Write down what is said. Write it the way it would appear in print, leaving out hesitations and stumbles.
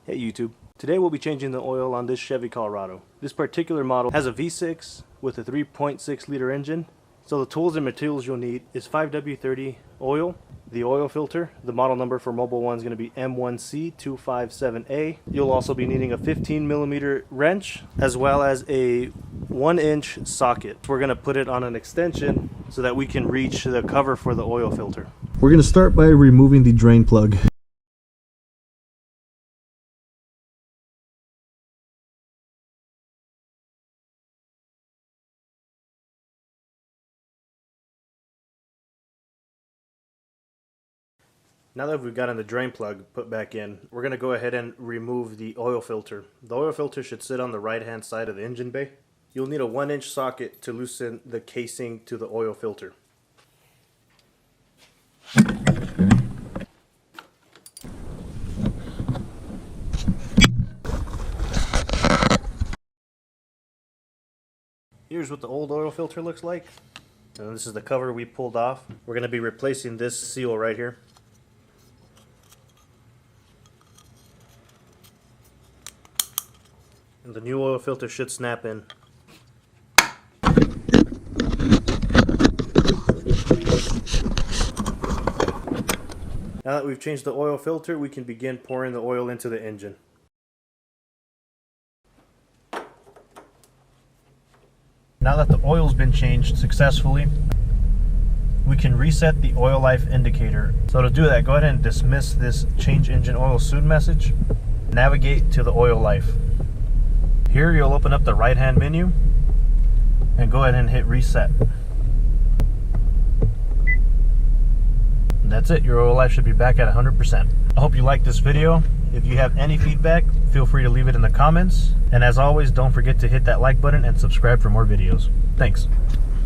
Hey YouTube. Today we'll be changing the oil on this Chevy Colorado. This particular model has a V6 with a 3.6 liter engine. So the tools and materials you'll need is 5W30 oil, the oil filter. The model number for Mobile 1 is going to be M1C257A. You'll also be needing a 15mm wrench as well as a 1-inch socket. We're going to put it on an extension so that we can reach the cover for the oil filter. We're going to start by removing the drain plug. Now that we've gotten the drain plug put back in, we're going to go ahead and remove the oil filter. The oil filter should sit on the right hand side of the engine bay. You'll need a 1-inch socket to loosen the casing to the oil filter. Here's what the old oil filter looks like. And this is the cover we pulled off. We're going to be replacing this seal right here. And the new oil filter should snap in. Now that we've changed the oil filter, we can begin pouring the oil into the engine. Now that the oil's been changed successfully, we can reset the oil life indicator. So to do that, go ahead and dismiss this change engine oil soon message. Navigate to the oil life. Here you'll open up the right hand menu and go ahead and hit reset. And that's it, your oil life should be back at 100%. I hope you liked this video. If you have any feedback, feel free to leave it in the comments. And as always, don't forget to hit that like button and subscribe for more videos. Thanks.